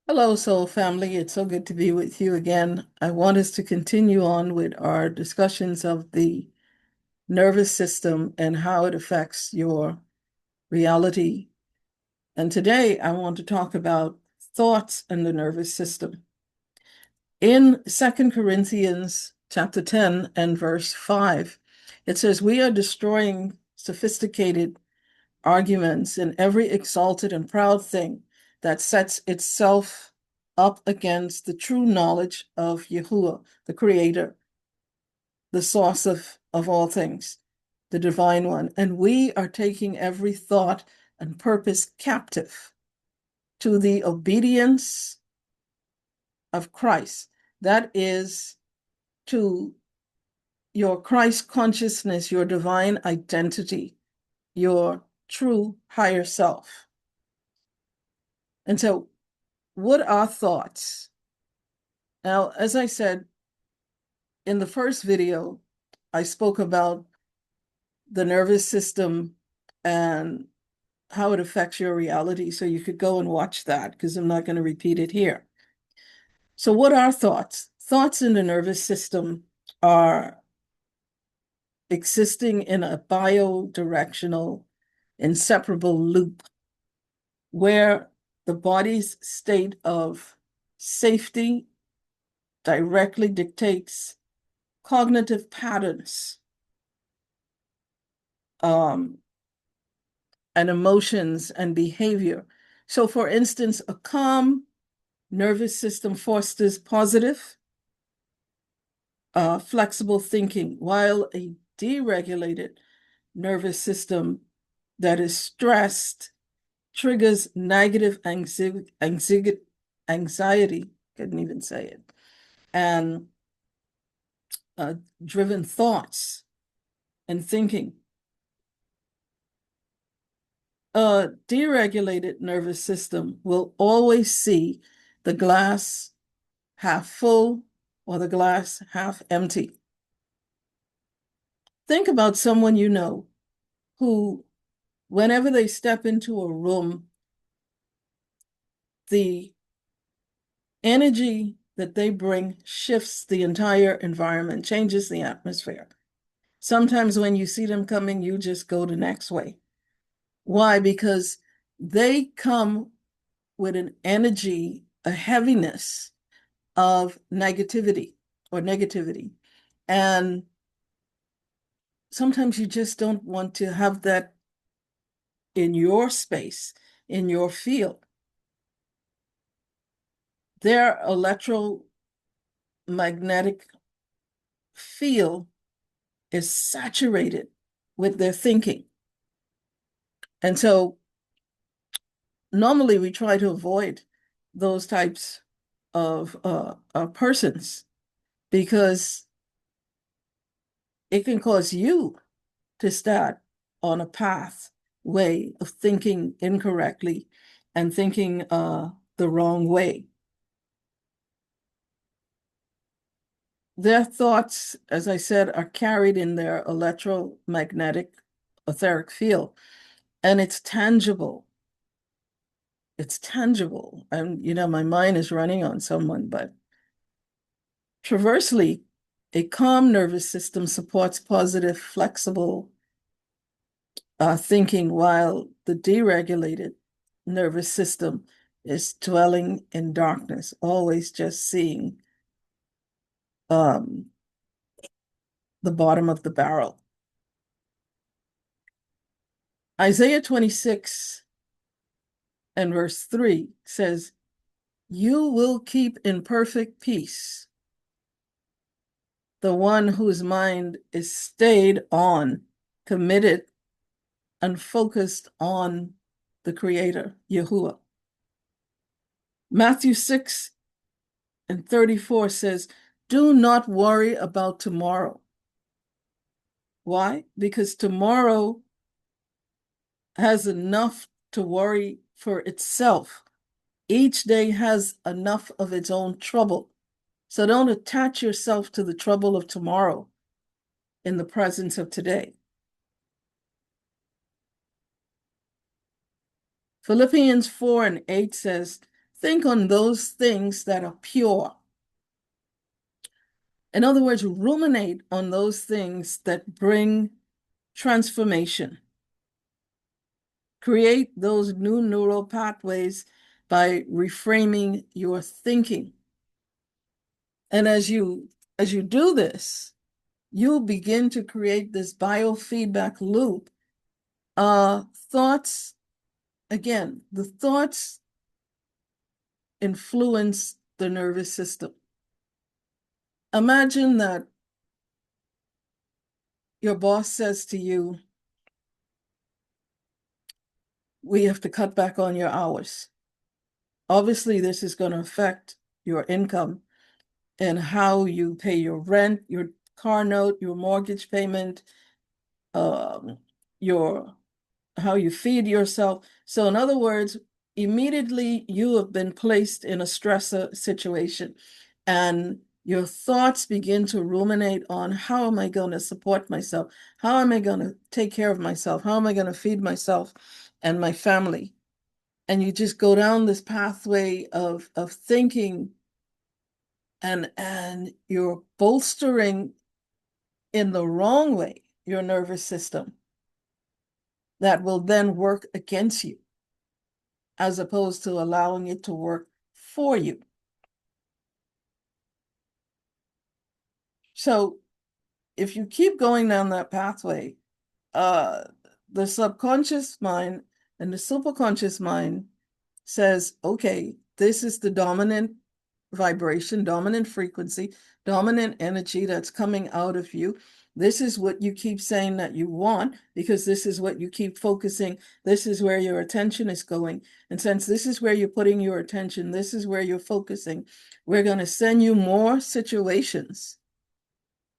Hello, Soul Family. It's so good to be with you again. I want us to continue on with our discussions of the nervous system and how it affects your reality. And today I want to talk about thoughts in the nervous system. In 2 Corinthians chapter 10 and verse 5, it says, "We are destroying sophisticated arguments and every exalted and proud thing that sets itself up against the true knowledge of Yahuwah, the Creator, the source of all things, the Divine One. And we are taking every thought and purpose captive to the obedience of Christ. That is to your Christ consciousness, your divine identity, your true higher self." And so, what are thoughts? Now, as I said in the first video, I spoke about the nervous system and how it affects your reality. So you could go and watch that because I'm not going to repeat it here. So, what are thoughts? Thoughts in the nervous system are existing in a biodirectional, inseparable loop where the body's state of safety directly dictates cognitive patterns and emotions and behavior. So, for instance, a calm nervous system fosters positive, flexible thinking, while a deregulated nervous system that is stressed triggers negative anxiety, couldn't even say it, and driven thoughts and thinking. A deregulated nervous system will always see the glass half full or the glass half empty. Think about someone you know who, whenever they step into a room, the energy that they bring shifts the entire environment, changes the atmosphere. Sometimes when you see them coming, you just go the next way. Why? Because they come with an energy, a heaviness of negativity or negativity. And sometimes you just don't want to have that in your space, in your field. Their electromagnetic field is saturated with their thinking. And so normally we try to avoid those types of persons because it can cause you to start on a path way of thinking incorrectly and thinking the wrong way. Their thoughts, as I said, are carried in their electromagnetic etheric field, and it's tangible. It's tangible. And, my mind is running on someone, but traversely, a calm nervous system supports positive, flexible thinking, while the deregulated nervous system is dwelling in darkness, always just seeing um, the bottom of the barrel. Isaiah 26 and verse 3 says, "You will keep in perfect peace the one whose mind is stayed on, committed, and focused on the Creator, Yahuwah." Matthew 6 and 34 says, "Do not worry about tomorrow." Why? Because tomorrow has enough to worry for itself. Each day has enough of its own trouble. So don't attach yourself to the trouble of tomorrow in the presence of today. Philippians 4 and 8 says, think on those things that are pure. In other words, ruminate on those things that bring transformation. Create those new neural pathways by reframing your thinking. And as you do this, you'll begin to create this biofeedback loop. Thoughts, again, the thoughts influence the nervous system. Imagine that your boss says to you, we have to cut back on your hours. Obviously, this is going to affect your income and how you pay your rent, your car note, your mortgage payment, your how you feed yourself. So in other words, immediately you have been placed in a stressor situation and your thoughts begin to ruminate on how am I going to support myself? How am I going to take care of myself? How am I going to feed myself and my family? And you just go down this pathway of thinking and you're bolstering in the wrong way your nervous system that will then work against you as opposed to allowing it to work for you. So if you keep going down that pathway, the subconscious mind and the superconscious mind says, okay, this is the dominant vibration, dominant frequency, dominant energy that's coming out of you. This is what you keep saying that you want because this is what you keep focusing. This is where your attention is going. And since this is where you're putting your attention, this is where you're focusing, we're going to send you more situations.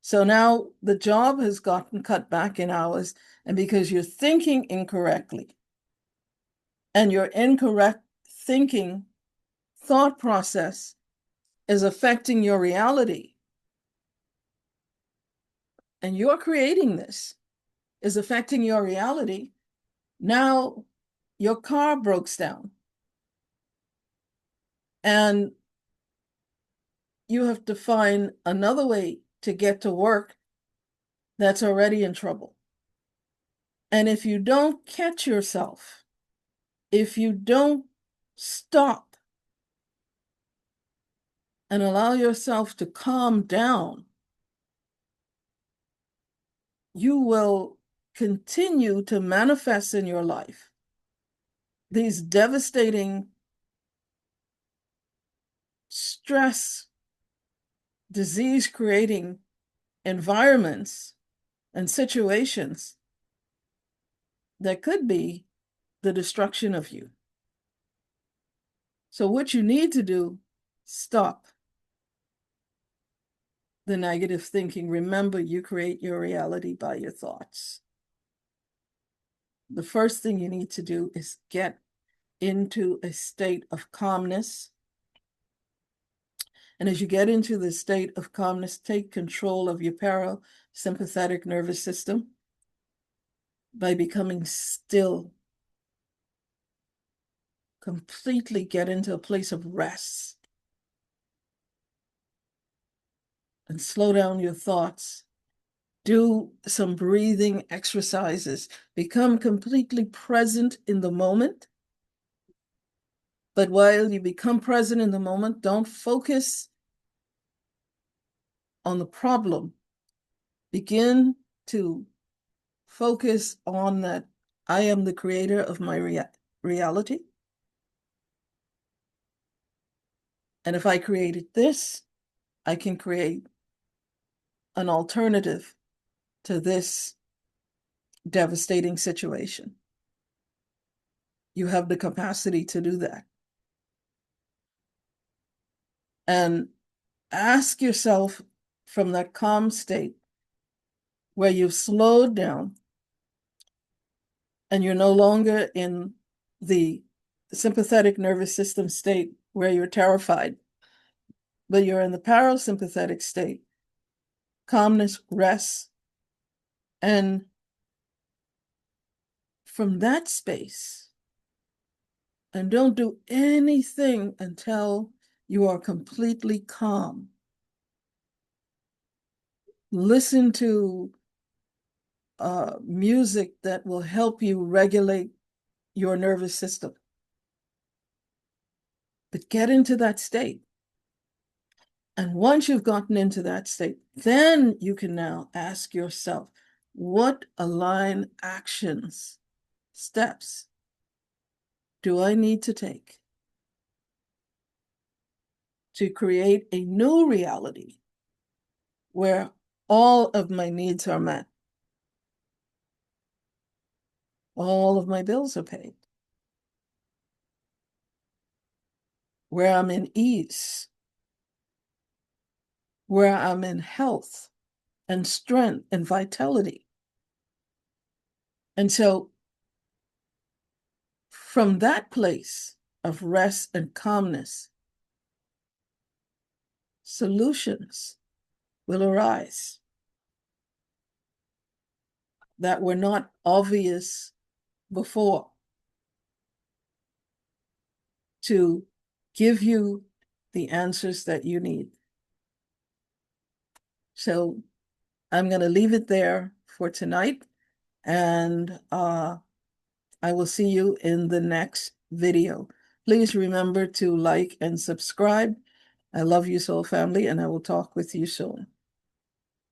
So now the job has gotten cut back in hours, and because you're thinking incorrectly and your incorrect thinking thought process is affecting your reality, and you're creating this, is affecting your reality, now your car breaks down and you have to find another way to get to work that's already in trouble. And if you don't catch yourself, if you don't stop and allow yourself to calm down, you will continue to manifest in your life these devastating stress, disease-creating environments and situations that could be the destruction of you. So what you need to do, stop the negative thinking. Remember, you create your reality by your thoughts. The first thing you need to do is get into a state of calmness. And as you get into the state of calmness, take control of your parasympathetic nervous system by becoming still. Completely get into a place of rest and slow down your thoughts. Do some breathing exercises. Become completely present in the moment. But while you become present in the moment, don't focus on the problem. Begin to focus on that I am the creator of my reality. And if I created this, I can create an alternative to this devastating situation. You have the capacity to do that. And ask yourself from that calm state where you've slowed down and you're no longer in the sympathetic nervous system state where you're terrified, but you're in the parasympathetic state, calmness, rest, and from that space, And don't do anything until you are completely calm. Listen to music that will help you regulate your nervous system. But get into that state. And once you've gotten into that state, then you can now ask yourself, what align actions, steps do I need to take to create a new reality where all of my needs are met, all of my bills are paid, where I'm in ease, where I'm in health and strength and vitality. And so from that place of rest and calmness, solutions will arise that were not obvious before to give you the answers that you need. So I'm going to leave it there for tonight, and I will see you in the next video. Please remember to like and subscribe. I love you, soul family, and I will talk with you soon.